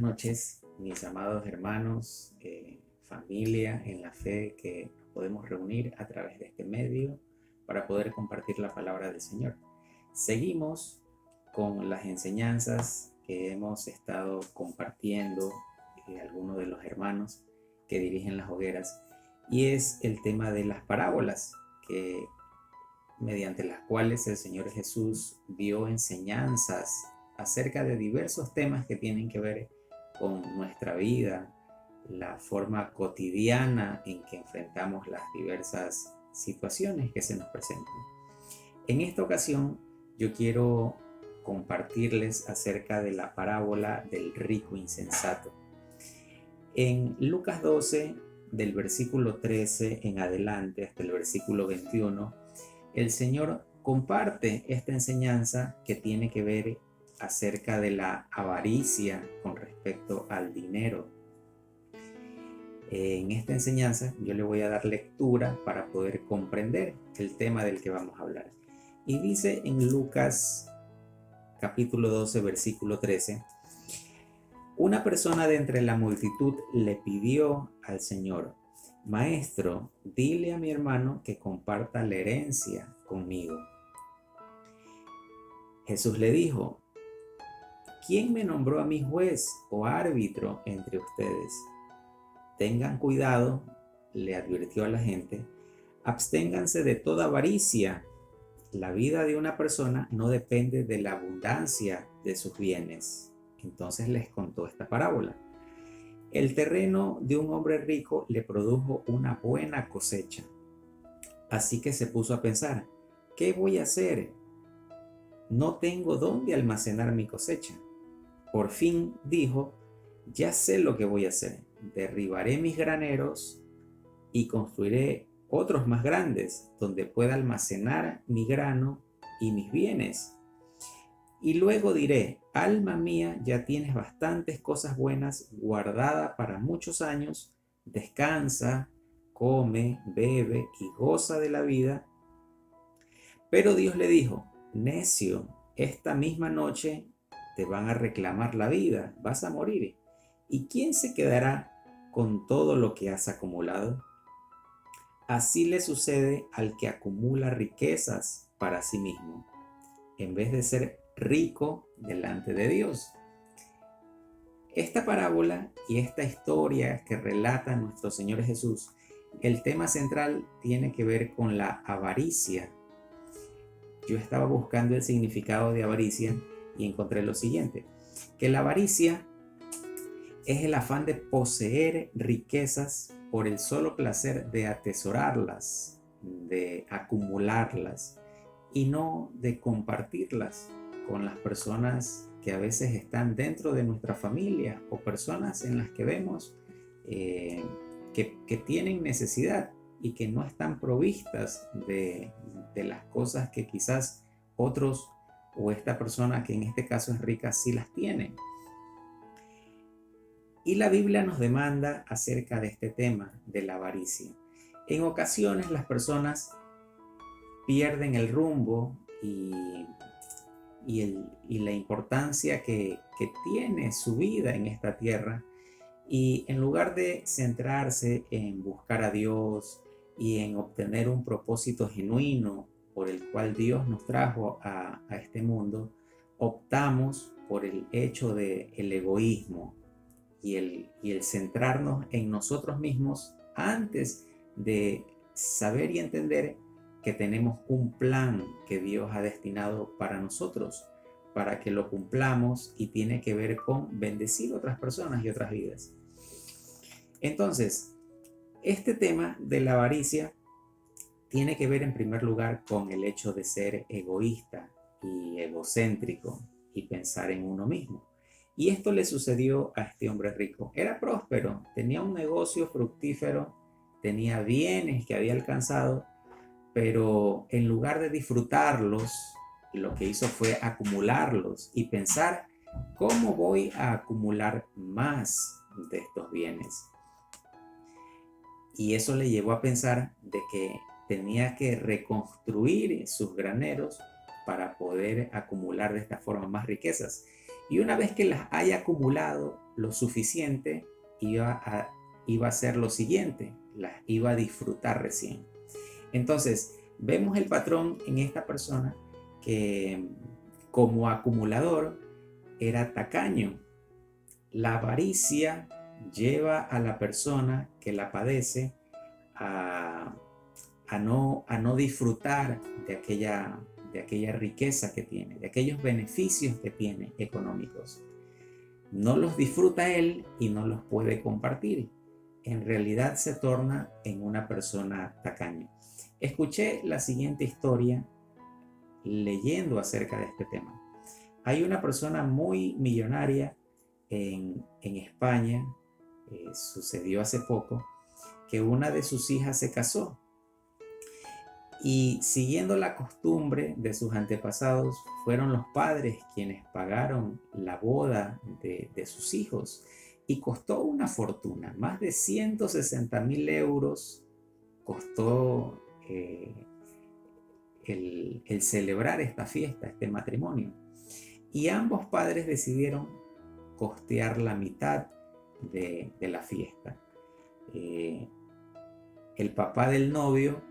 noches, mis amados hermanos, familia en la fe que nos podemos reunir a través de este medio para poder compartir la palabra del Señor. Seguimos con las enseñanzas que hemos estado compartiendo algunos de los hermanos que dirigen las hogueras, y es el tema de las parábolas, que mediante las cuales el Señor Jesús dio enseñanzas acerca de diversos temas que tienen que ver con nuestra vida, la forma cotidiana en que enfrentamos las diversas situaciones que se nos presentan. En esta ocasión yo quiero compartirles acerca de la parábola del rico insensato. En Lucas 12, del versículo 13 en adelante hasta el versículo 21, el Señor comparte esta enseñanza que tiene que ver acerca de la avaricia con respecto al dinero. En esta enseñanza yo le voy a dar lectura para poder comprender el tema del que vamos a hablar. Y dice en Lucas capítulo 12, versículo 13, una persona de entre la multitud le pidió al Señor: Maestro, dile a mi hermano que comparta la herencia conmigo. Jesús le dijo: ¿Quién me nombró a mí juez o árbitro entre ustedes? Tengan cuidado, le advirtió a la gente, absténganse de toda avaricia. La vida de una persona no depende de la abundancia de sus bienes. Entonces les contó esta parábola. El terreno de un hombre rico le produjo una buena cosecha. Así que se puso a pensar: ¿qué voy a hacer? No tengo dónde almacenar mi cosecha. Por fin dijo: ya sé lo que voy a hacer. Derribaré mis graneros y construiré otros más grandes donde pueda almacenar mi grano y mis bienes. Y luego diré: alma mía, ya tienes bastantes cosas buenas guardadas para muchos años. Descansa, come, bebe y goza de la vida. Pero Dios le dijo: necio, esta misma noche te van a reclamar la vida, vas a morir. ¿Y quién se quedará con todo lo que has acumulado? Así le sucede al que acumula riquezas para sí mismo, en vez de ser rico delante de Dios. Esta parábola y esta historia que relata nuestro Señor Jesús, el tema central tiene que ver con la avaricia. Yo estaba buscando el significado de avaricia y encontré lo siguiente: que la avaricia es el afán de poseer riquezas por el solo placer de atesorarlas, de acumularlas y no de compartirlas con las personas que a veces están dentro de nuestra familia o personas en las que vemos que tienen necesidad y que no están provistas de las cosas que quizás otros o esta persona que en este caso es rica sí las tiene. Y la Biblia nos demanda acerca de este tema de la avaricia. En ocasiones las personas pierden el rumbo y la importancia que tiene su vida en esta tierra, y en lugar de centrarse en buscar a Dios y en obtener un propósito genuino por el cual Dios nos trajo a este mundo, optamos por el hecho del egoísmo y el centrarnos en nosotros mismos antes de saber y entender que tenemos un plan que Dios ha destinado para nosotros, para que lo cumplamos, y tiene que ver con bendecir a otras personas y otras vidas. Entonces, este tema de la avaricia tiene que ver en primer lugar con el hecho de ser egoísta y egocéntrico y pensar en uno mismo. Y esto le sucedió a este hombre rico. Era próspero, tenía un negocio fructífero, tenía bienes que había alcanzado, pero en lugar de disfrutarlos, lo que hizo fue acumularlos y pensar: ¿cómo voy a acumular más de estos bienes? Y eso le llevó a pensar de que tenía que reconstruir sus graneros para poder acumular de esta forma más riquezas. Y una vez que las haya acumulado lo suficiente, iba a hacer lo siguiente, las iba a disfrutar recién. Entonces, vemos el patrón en esta persona que como acumulador era tacaño. La avaricia lleva a la persona que la padece a no disfrutar de aquella riqueza que tiene, de aquellos beneficios que tiene económicos. No los disfruta él y no los puede compartir. En realidad se torna en una persona tacaña. Escuché la siguiente historia leyendo acerca de este tema. Hay una persona muy millonaria en España, sucedió hace poco, que una de sus hijas se casó y siguiendo la costumbre de sus antepasados, fueron los padres quienes pagaron la boda de sus hijos y costó una fortuna, más de 160.000 euros costó el celebrar esta fiesta, este matrimonio. Y ambos padres decidieron costear la mitad de la fiesta. El papá del novio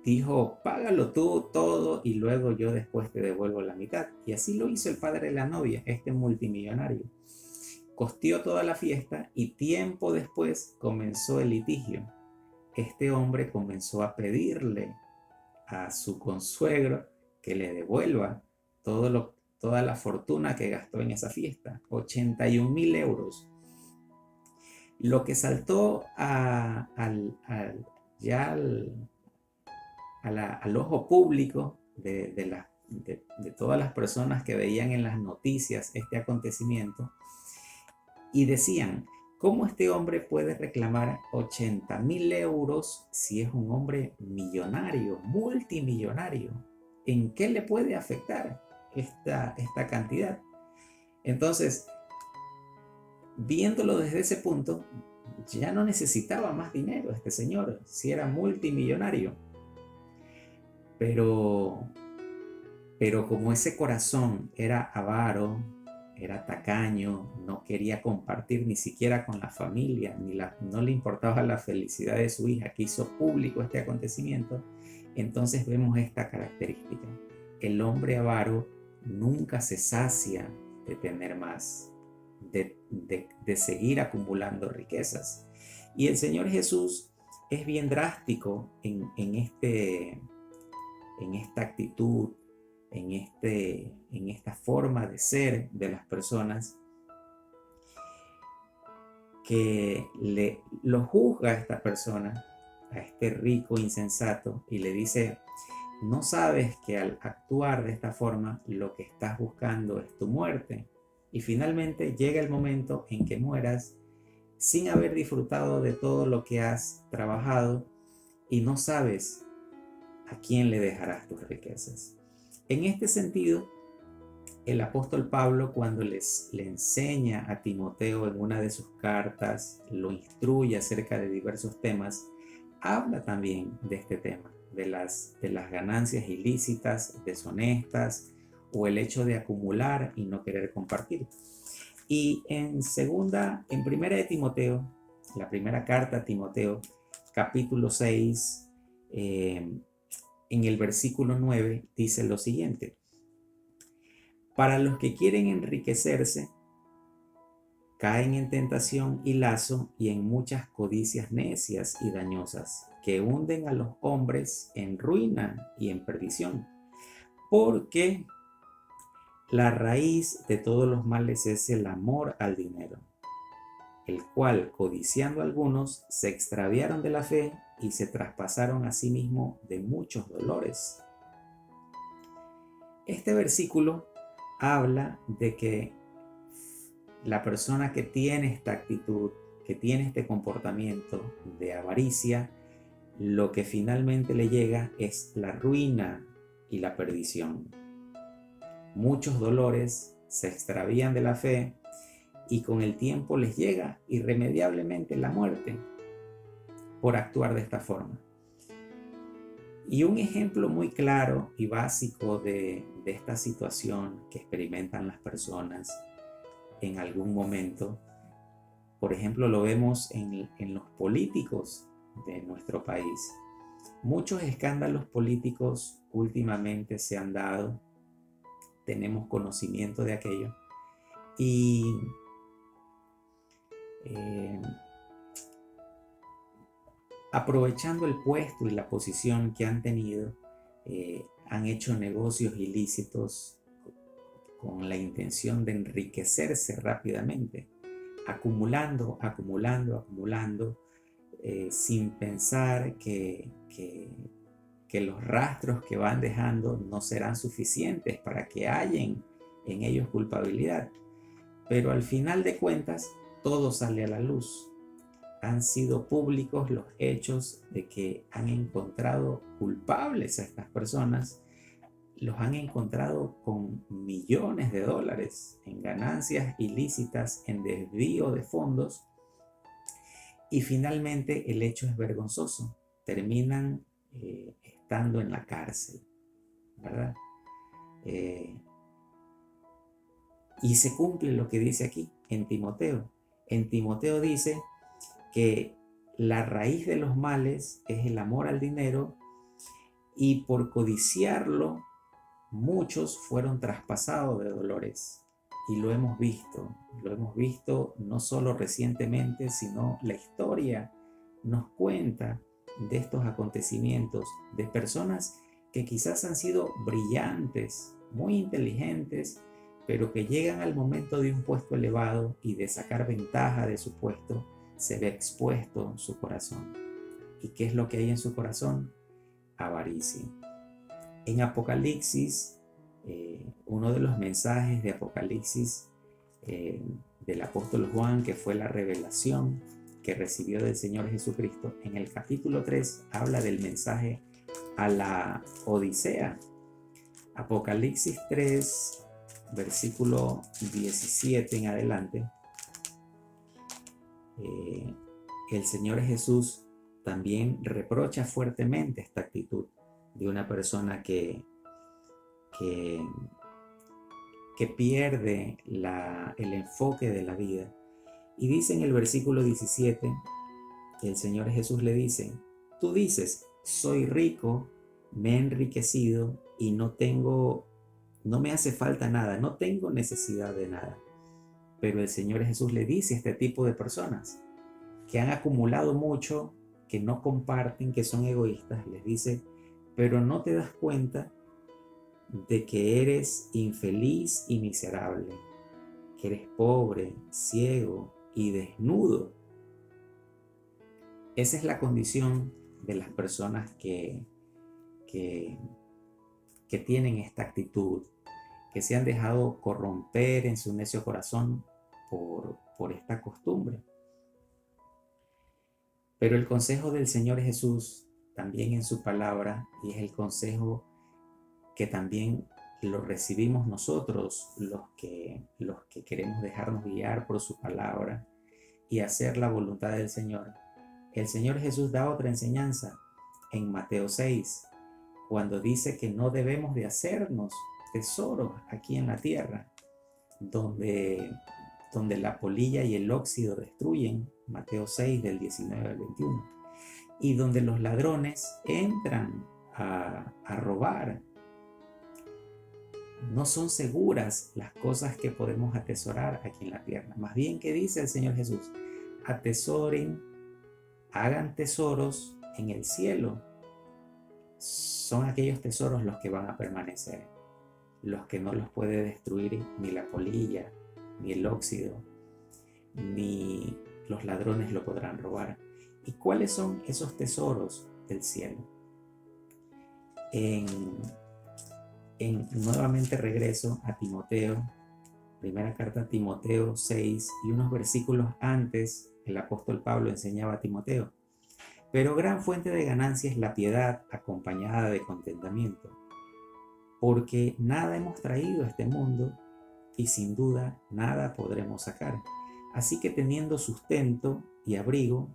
dijo, págalo tú todo y luego yo después te devuelvo la mitad. Y así lo hizo el padre de la novia, este multimillonario. Costeó toda la fiesta y tiempo después comenzó el litigio. Este hombre comenzó a pedirle a su consuegro que le devuelva toda la fortuna que gastó en esa fiesta, 81.000 euros. Lo que saltó al ojo público de todas las personas que veían en las noticias este acontecimiento y decían, ¿cómo este hombre puede reclamar 80.000 euros si es un hombre millonario, multimillonario? ¿En qué le puede afectar esta cantidad? Entonces, viéndolo desde ese punto, ya no necesitaba más dinero este señor, si era multimillonario. Pero como ese corazón era avaro, era tacaño, no quería compartir ni siquiera con la familia, no le importaba la felicidad de su hija, que hizo público este acontecimiento, entonces vemos esta característica. El hombre avaro nunca se sacia de tener más, de seguir acumulando riquezas. Y el Señor Jesús es bien drástico en esta actitud, en esta forma de ser de las personas, que lo juzga a esta persona, a este rico insensato, y le dice, ¿no sabes que al actuar de esta forma lo que estás buscando es tu muerte? Y finalmente llega el momento en que mueras sin haber disfrutado de todo lo que has trabajado y no sabes a quién le dejarás tus riquezas. En este sentido, el apóstol Pablo, cuando le enseña a Timoteo en una de sus cartas, lo instruye acerca de diversos temas, habla también de este tema, de las ganancias ilícitas, deshonestas, o el hecho de acumular y no querer compartir. Y en primera de Timoteo, la primera carta a Timoteo, capítulo 6, en el versículo 9, dice lo siguiente: para los que quieren enriquecerse, caen en tentación y lazo y en muchas codicias necias y dañosas, que hunden a los hombres en ruina y en perdición, porque la raíz de todos los males es el amor al dinero, el cual, codiciando algunos, se extraviaron de la fe y se traspasaron a sí mismos de muchos dolores. Este versículo habla de que la persona que tiene esta actitud, que tiene este comportamiento de avaricia, lo que finalmente le llega es la ruina y la perdición. Muchos dolores, se extravían de la fe y con el tiempo les llega irremediablemente la muerte por actuar de esta forma. Y un ejemplo muy claro y básico de esta situación que experimentan las personas en algún momento, por ejemplo, lo vemos en los políticos de nuestro país. Muchos escándalos políticos últimamente se han dado, tenemos conocimiento de aquello, y aprovechando el puesto y la posición que han tenido, han hecho negocios ilícitos con la intención de enriquecerse rápidamente, acumulando, sin pensar que los rastros que van dejando no serán suficientes para que hallen en ellos culpabilidad. Pero al final de cuentas, todo sale a la luz. Han sido públicos los hechos de que han encontrado culpables a estas personas, los han encontrado con millones de dólares en ganancias ilícitas, en desvío de fondos, y finalmente el hecho es vergonzoso. Terminan estando en la cárcel, ¿verdad? Y se cumple lo que dice aquí en Timoteo. En Timoteo dice que la raíz de los males es el amor al dinero, y por codiciarlo muchos fueron traspasados de dolores. Y lo hemos visto no solo recientemente, sino la historia nos cuenta de estos acontecimientos, de personas que quizás han sido brillantes, muy inteligentes, pero que llegan al momento de un puesto elevado y de sacar ventaja de su puesto, se ve expuesto su corazón. ¿Y qué es lo que hay en su corazón? Avaricia. En Apocalipsis, uno de los mensajes de Apocalipsis del apóstol Juan, que fue la revelación que recibió del Señor Jesucristo, en el capítulo 3 habla del mensaje a la Odisea. Apocalipsis 3, versículo 17 en adelante, el Señor Jesús también reprocha fuertemente esta actitud de una persona que pierde el enfoque de la vida. Y dice en el versículo 17, el Señor Jesús le dice: tú dices, soy rico, me he enriquecido y no me hace falta nada, no tengo necesidad de nada. Pero el Señor Jesús le dice a este tipo de personas que han acumulado mucho, que no comparten, que son egoístas, les dice: pero no te das cuenta de que eres infeliz y miserable, que eres pobre, ciego y desnudo. Esa es la condición de las personas que tienen esta actitud, que se han dejado corromper en su necio corazón por esta costumbre. Pero el consejo del Señor Jesús, también en su palabra, y es el consejo que también lo recibimos nosotros, los que queremos dejarnos guiar por su palabra y hacer la voluntad del Señor. El Señor Jesús da otra enseñanza en Mateo 6, cuando dice que no debemos de hacernos tesoros aquí en la tierra, donde la polilla y el óxido destruyen, Mateo 6 del 19 al 21, y donde los ladrones entran a robar. No son seguras las cosas que podemos atesorar aquí en la tierra. Más bien, ¿qué dice el Señor Jesús? Atesoren, hagan tesoros en el cielo. Son aquellos tesoros los que van a permanecer, los que no los puede destruir ni la polilla, ni el óxido, ni los ladrones lo podrán robar. ¿Y cuáles son esos tesoros del cielo? Nuevamente regreso a Timoteo, primera carta a Timoteo 6, y unos versículos antes el apóstol Pablo enseñaba a Timoteo: pero gran fuente de ganancia es la piedad acompañada de contentamiento, porque nada hemos traído a este mundo y sin duda nada podremos sacar. Así que teniendo sustento y abrigo,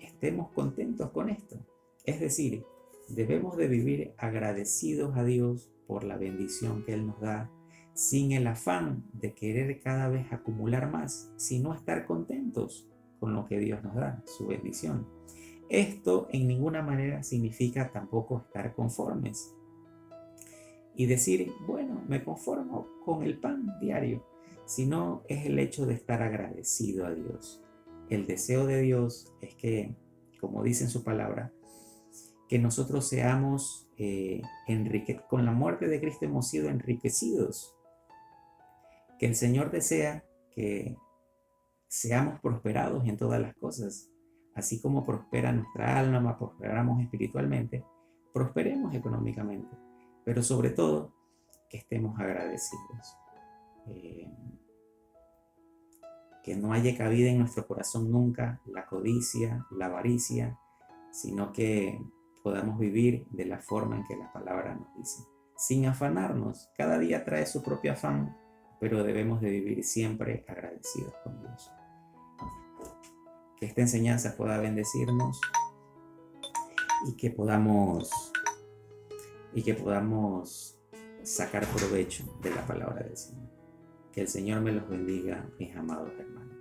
estemos contentos con esto. Es decir, Debemos de vivir agradecidos a Dios por la bendición que Él nos da, sin el afán de querer cada vez acumular más, sino estar contentos con lo que Dios nos da, su bendición. Esto en ninguna manera significa tampoco estar conformes y decir, bueno, me conformo con el pan diario, sino es el hecho de estar agradecido a Dios. El deseo de Dios es que, como dice en su palabra, que nosotros seamos con la muerte de Cristo hemos sido enriquecidos, que el Señor desea que seamos prosperados en todas las cosas, así como prospera nuestra alma, prosperamos espiritualmente, prosperemos económicamente, pero sobre todo que estemos agradecidos. Que no haya cabida en nuestro corazón nunca la codicia, la avaricia, sino que podamos vivir de la forma en que la palabra nos dice, sin afanarnos. Cada día trae su propio afán, pero debemos de vivir siempre agradecidos con Dios. Que esta enseñanza pueda bendecirnos y que podamos sacar provecho de la palabra del Señor. Que el Señor me los bendiga, mis amados hermanos.